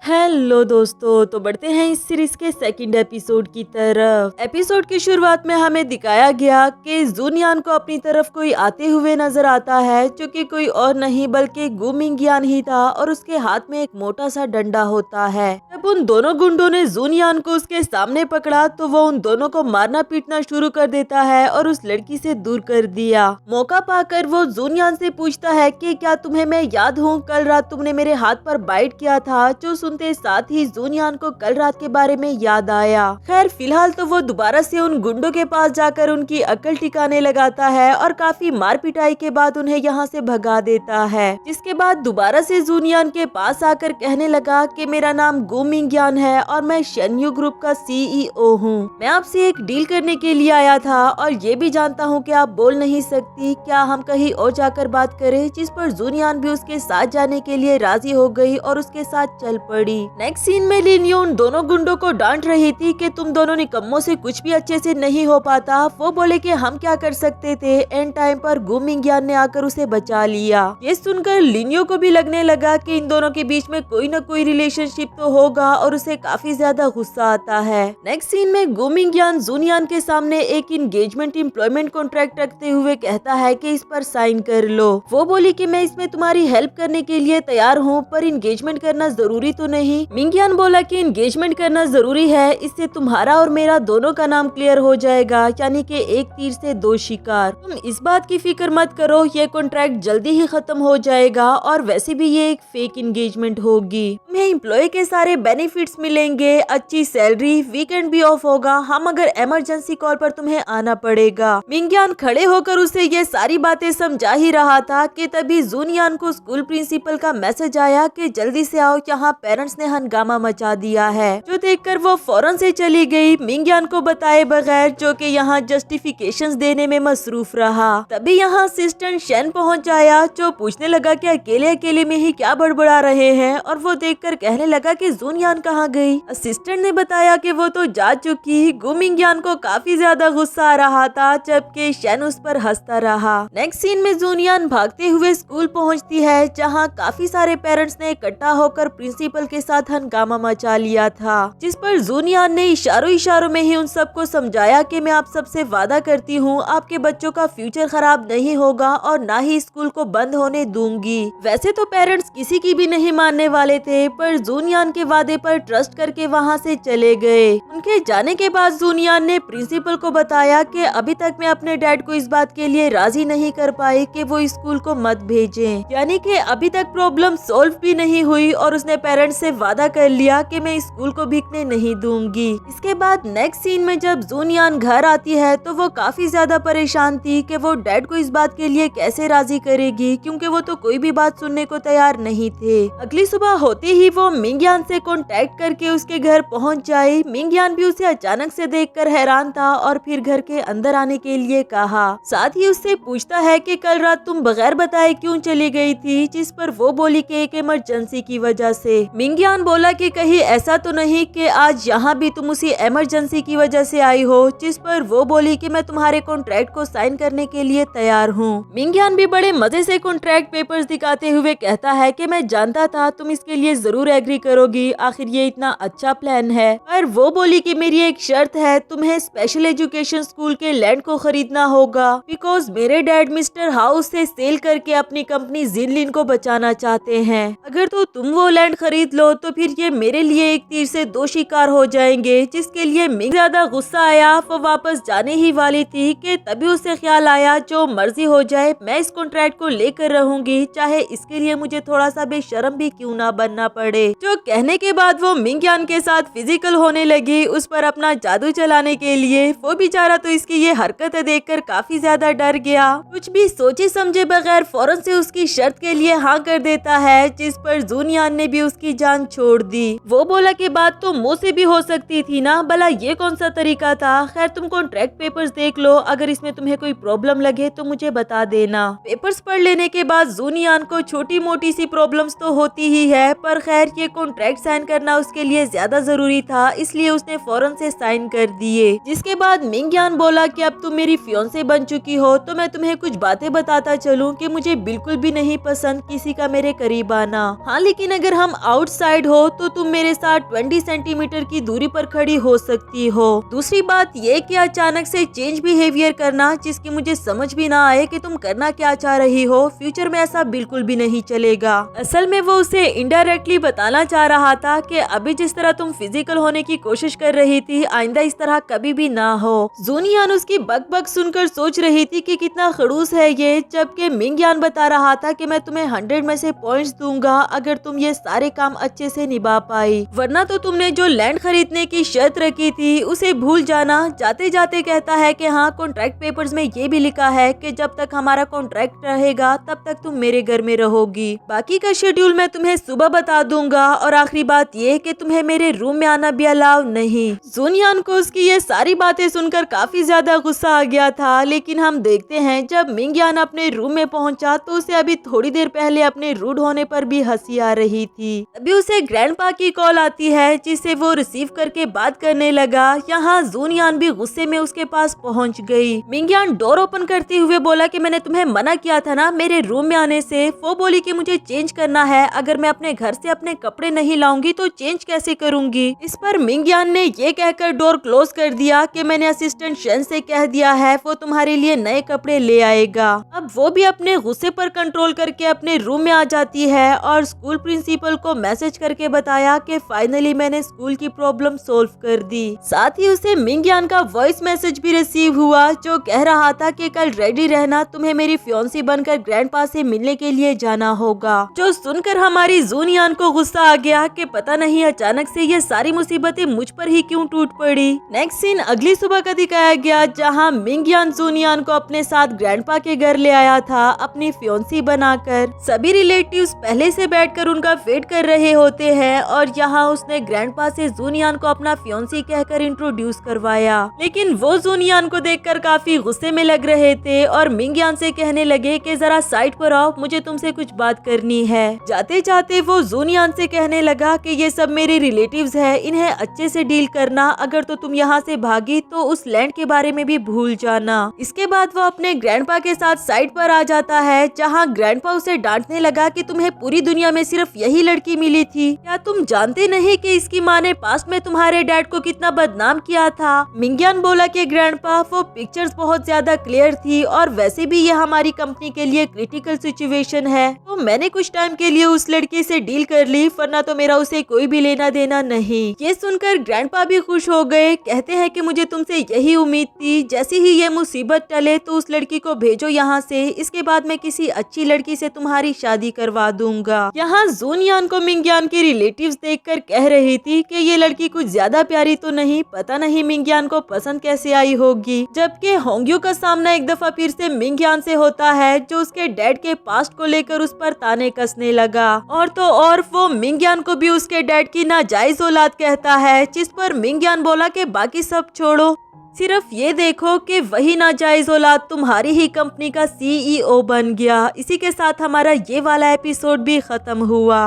Hello दोस्तों, तो बढ़ते हैं इस सीरीज के सेकंड एपिसोड की तरफ। एपिसोड की शुरुआत में हमें दिखाया गया कि जूनियान को अपनी तरफ कोई आते हुए नजर आता है, जो कि कोई और नहीं बल्कि गु मिंगयान ही था और उसके हाथ में एक मोटा सा डंडा होता है। जब उन दोनों गुंडों ने जूनियान को उसके सामने पकड़ा तो वो उन दोनों को मारना पीटना शुरू कर देता है और उस लड़की से दूर कर दिया। मौका पाकर वो जूनियान से पूछता है कि क्या तुम्हें मैं याद हूँ, कल रात तुमने मेरे हाथ पर बाइट किया था। जो सुनते साथ ही जूनियान को कल रात के बारे में याद आया। खैर फिलहाल तो वो दोबारा से उन गुंडों के पास जाकर उनकी अकल टिकाने लगाता है और काफी मार पिटाई के बाद उन्हें यहाँ से भगा देता है। जिसके बाद दोबारा से जूनियान के पास आकर कहने लगा कि मेरा नाम गु मिंगयान है और मैं शेन्यू ग्रुप का CEO हूँ। मैं आपसे एक डील करने के लिए आया था और ये भी जानता हूँ कि आप बोल नहीं सकती, क्या हम कहीं और जाकर बात करें। जिस पर जूनियान भी उसके साथ जाने के लिए राजी हो गई और उसके साथ चल पड़ी। नेक्स्ट सीन में लिनियो उन दोनों गुंडों को डांट रही थी कि तुम दोनों निकम्मों से कुछ भी अच्छे से नहीं हो पाता। वो बोले कि हम क्या कर सकते थे, एंड टाइम पर गु मिंगयान ने आकर उसे बचा लिया। ये सुनकर लिनियो को भी लगने लगा कि इन दोनों के बीच में कोई न कोई रिलेशनशिप तो होगा और उसे काफी ज्यादा गुस्सा आता है। नेक्स्ट सीन में गु मिंगयान जूनियान के सामने एक इंगेजमेंट एम्प्लॉयमेंट कॉन्ट्रैक्ट रखते हुए कहता है कि इस पर साइन कर लो। वो बोली कि मैं इसमें तुम्हारी हेल्प करने के लिए तैयार हूँ, पर इंगेजमेंट करना जरूरी तो नहीं। मिंगयान बोला कि एंगेजमेंट करना जरूरी है, इससे तुम्हारा और मेरा दोनों का नाम क्लियर हो जाएगा, यानी कि एक तीर से दो शिकार। तुम इस बात की फिक्र मत करो, ये कॉन्ट्रैक्ट जल्दी ही खत्म हो जाएगा और वैसे भी ये एक फेक एंगेजमेंट होगी। तुम्हें एम्प्लॉय के सारे बेनिफिट्स मिलेंगे, अच्छी सैलरी, वीकेंड भी ऑफ होगा, हम अगर इमरजेंसी कॉल पर तुम्हें आना पड़ेगा। मिंगयान खड़े होकर उसे ये सारी बातें समझा ही रहा था कि तभी जूनियान को स्कूल प्रिंसिपल का मैसेज आया कि जल्दी से आओ, यहाँ पेरेंट्स ने हंगामा मचा दिया है। जो देखकर वो फौरन से चली गई, मिंगयान को बताए बगैर, जो कि यहाँ जस्टिफिकेशंस देने में मसरूफ रहा। तभी यहाँ असिस्टेंट शेन पहुँच आया, जो पूछने लगा कि अकेले अकेले में ही क्या बड़बड़ा रहे हैं, और वो देखकर कहने लगा कि जूनियान कहाँ गई। असिस्टेंट ने बताया कि वो तो जा चुकी। गु मिंगयान को काफी ज्यादा गुस्सा आ रहा था, जबकि शेन उस पर हंसता रहा। नेक्स्ट सीन में जूनियान भागते हुए स्कूल पहुँचती है, जहाँ काफी सारे पेरेंट्स ने इकट्ठा होकर प्रिंसिपल के साथ हंगामा मचा लिया था। जिस पर जूनियान ने इशारों इशारों में ही उन सबको समझाया कि मैं आप सबसे वादा करती हूँ, आपके बच्चों का फ्यूचर खराब नहीं होगा और ना ही स्कूल को बंद होने दूंगी। वैसे तो पेरेंट्स किसी की भी नहीं मानने वाले थे, पर जूनियान के वादे पर ट्रस्ट करके वहाँ से चले गए। उनके जाने के बाद जूनियान ने प्रिंसिपल को बताया कि अभी तक मैं अपने डैड को इस बात के लिए राजी नहीं कर पाई कि वो स्कूल को मत भेजें, यानी कि अभी तक प्रॉब्लम सॉल्व भी नहीं हुई और उसने पेरेंट्स से वादा कर लिया कि मैं स्कूल को बिकने नहीं दूंगी। इसके बाद नेक्स्ट सीन में जब जूनियान घर आती है तो वो काफी ज्यादा परेशान थी कि वो डैड को इस बात के लिए कैसे राजी करेगी, क्योंकि वो तो कोई भी बात सुनने को तैयार नहीं थे। अगली सुबह होते ही वो मिंगयान से कांटेक्ट करके उसके घर पहुंच जाए। मिंगयान भी उसे अचानक से देखकर हैरान था और फिर घर के अंदर आने के लिए कहा। साथ ही उससे पूछता है कि कल रात तुम बगैर बताए क्यों चली गई थी, जिस पर वो बोली कि एक इमरजेंसी की वजह से। मिंगयान बोला कि कहीं ऐसा तो नहीं कि आज यहाँ भी तुम उसी इमरजेंसी की वजह से आई हो, जिस पर वो बोली कि मैं तुम्हारे कॉन्ट्रैक्ट को साइन करने के लिए तैयार हूँ। मिंगयान भी बड़े मजे से कॉन्ट्रैक्ट पेपर्स दिखाते हुए कहता है कि मैं जानता था तुम इसके लिए जरूर एग्री करोगी, आखिर ये इतना अच्छा प्लान है। पर वो बोली कि मेरी एक शर्त है, तुम्हें स्पेशल एजुकेशन स्कूल के लैंड को खरीदना होगा, बिकॉज मेरे डैड मिस्टर हाउस से सेल करके अपनी कंपनी जिनलिन को बचाना चाहते हैं। अगर तो तुम वो लैंड खरीद लो तो फिर ये मेरे लिए एक तीर से दो शिकार हो जाएंगे। जिसके लिए मिंग ज्यादा गुस्सा आया। वो वापस जाने ही वाली थी कि तभी उसे ख्याल आया, जो मर्जी हो जाए मैं इस कॉन्ट्रैक्ट को लेकर रहूंगी, चाहे इसके लिए मुझे थोड़ा सा बेशर्म भी क्यों ना बनना पड़े। जो कहने के बाद वो मिंगयान के साथ फिजिकल होने लगी, उस पर अपना जादू चलाने के लिए। वो बेचारा तो इसकी ये हरकतें देखकर काफी ज्यादा डर गया। कुछ भी सोचे समझे बगैर फौरन से उसकी शर्त के लिए हाँ कर देता है, जिस पर जूनियान ने भी उसकी जान छोड़ दी। वो बोला कि बात तो मुंह से भी हो सकती थी ना, भला ये कौन सा तरीका था। खैर तुम कॉन्ट्रैक्ट पेपर्स देख लो, अगर इसमें तुम्हें कोई प्रॉब्लम लगे तो मुझे बता देना। पेपर्स पढ़ लेने के बाद जूनियान को छोटी मोटी सी प्रॉब्लम्स तो होती ही है, पर खैर ये कॉन्ट्रैक्ट साइन करना उसके लिए ज्यादा जरूरी था, इसलिए उसने फौरन से साइन कर दिए। जिसके बाद मिंगयान बोला कि अब तुम मेरी फियोंसे बन चुकी हो तो मैं तुम्हें कुछ बातें बताता चलूं कि मुझे बिल्कुल भी नहीं पसंद किसी का मेरे करीब आना। हाँ, लेकिन अगर हम आउटसाइड आउटसाइड हो तो तुम मेरे साथ 20 सेंटीमीटर की दूरी पर खड़ी हो सकती हो। दूसरी बात ये कि अचानक से चेंज बिहेवियर करना जिसकी मुझे समझ भी ना आए कि तुम करना क्या चाह रही हो, फ्यूचर में ऐसा बिल्कुल भी नहीं चलेगा। असल में वो उसे इनडायरेक्टली बताना चाह रहा था कि अभी जिस तरह तुम फिजिकल होने की कोशिश कर रही थी, आइंदा इस तरह कभी भी ना हो। जूनियान उसकी बक बक सुनकर सोच रही थी कि कितना खड़ूस है ये, जबकि मिंगयान बता रहा था कि मैं तुम्हें 100 में से पॉइंट्स दूंगा अगर तुम ये सारे काम अच्छे से निभा पाई, वरना तो तुमने जो लैंड खरीदने की शर्त रखी थी उसे भूल जाना। जाते जाते कहता है कि हाँ, कॉन्ट्रैक्ट पेपर्स में ये भी लिखा है कि जब तक हमारा कॉन्ट्रैक्ट रहेगा तब तक तुम मेरे घर में रहोगी, बाकी का शेड्यूल मैं तुम्हें सुबह बता दूंगा, और आखिरी बात ये कि तुम्हें मेरे रूम में आना भी अलाउ नहीं। जूनियान को उसकी ये सारी बातें सुनकर काफी ज्यादा गुस्सा आ गया था, लेकिन हम देखते हैं जब मिंगयान अपने रूम में पहुंचा तो उसे अभी थोड़ी देर पहले अपने रूड होने पर भी हंसी आ रही थी। अभी उसे ग्रैंडपा की कॉल आती है जिसे वो रिसीव करके बात करने लगा। यहाँ जूनियान भी गुस्से में उसके पास पहुंच गई। मिंगयान डोर ओपन करते हुए बोला कि मैंने तुम्हें मना किया था ना मेरे रूम में आने से। वो बोली कि मुझे चेंज करना है, अगर मैं अपने घर से अपने कपड़े नहीं लाऊंगी तो चेंज कैसे करूंगी। इस पर मिंगयान ने ये कहकर डोर क्लोज कर दिया कि मैंने असिस्टेंट शन से कह दिया है, वो तुम्हारे लिए नए कपड़े ले आएगा। अब वो भी अपने गुस्से पर कंट्रोल करके अपने रूम में आ जाती है और स्कूल प्रिंसिपल को मैसेज करके बताया कि फाइनली मैंने स्कूल की प्रॉब्लम सोल्व कर दी। साथ ही उसे मिंगयान का वॉइस मैसेज भी रिसीव हुआ जो कह रहा था कि कल रेडी रहना, तुम्हें मेरी फियांसी बनकर ग्रैंडपा से मिलने के लिए जाना होगा। जो सुनकर हमारी जूनियान को गुस्सा आ गया कि पता नहीं अचानक से ये सारी मुसीबतें मुझ पर ही क्यों टूट पड़ी। नेक्स्ट सीन अगली सुबह का दिखाया गया जहाँ मिंगयान जूनियान को अपने साथ ग्रैंडपा के घर ले आया था अपनी फियांसी बनाकर। सभी रिलेटिव्स पहले से बैठकर उनका वेट कर रहे होते हैं और यहाँ उसने ग्रैंडपा से जूनियान को अपना फियांसी कहकर इंट्रोड्यूस करवाया, लेकिन वो जूनियान को देखकर काफी गुस्से में लग रहे थे और मिंगयान से कहने लगे कि जरा साइड पर आओ, मुझे तुमसे कुछ बात करनी है। जाते जाते वो जूनियान से कहने लगा कि ये सब मेरे रिलेटिव्स हैं, इन्हें अच्छे से डील करना, अगर तो तुम यहाँ से भागी तो उस लैंड के बारे में भी भूल जाना। इसके बाद वो अपने ग्रैंडपा के साथ साइड पर आ जाता है जहाँ ग्रैंडपा उसे डांटने लगा कि तुम्हें पूरी दुनिया में सिर्फ यही लड़की मिली थी, क्या तुम जानते नहीं कि इसकी माँ ने पास्ट में तुम्हारे डैड को कितना बदनाम किया था। मिंगयान बोला कि ग्रैंडपा वो पिक्चर्स बहुत ज्यादा क्लियर थी और वैसे भी ये हमारी कंपनी के लिए क्रिटिकल सिचुएशन है, तो मैंने कुछ टाइम के लिए उस लड़की से डील कर ली, वरना तो मेरा उसे कोई भी लेना देना नहीं। ये सुनकर ग्रैंडपा भी खुश हो गए, कहते हैं कि मुझे तुमसे यही उम्मीद थी, जैसी ही ये मुसीबत टले तो उस लड़की को भेजो यहाँ से, इसके बाद मैं किसी अच्छी लड़की से तुम्हारी शादी करवा दूंगा। यहाँ जूनियान को मिंगयान के रिलेटिव्स देखकर कह रही थी कि ये लड़की कुछ ज्यादा प्यारी तो नहीं, पता नहीं मिंगयान को पसंद कैसे आई होगी। जबकि होंग्यू का सामना एक दफा फिर से मिंगयान से होता है जो उसके डैड के पास्ट को लेकर उस पर ताने कसने लगा, और तो और वो मिंगयान को भी उसके डैड की नाजायज औलाद कहता है, जिस पर मिंगयान बोला कि बाकी सब छोड़ो, सिर्फ ये देखो कि वही नाजायज औलाद तुम्हारी ही कंपनी का CEO बन गया। इसी के साथ हमारा ये वाला एपिसोड भी खत्म हुआ।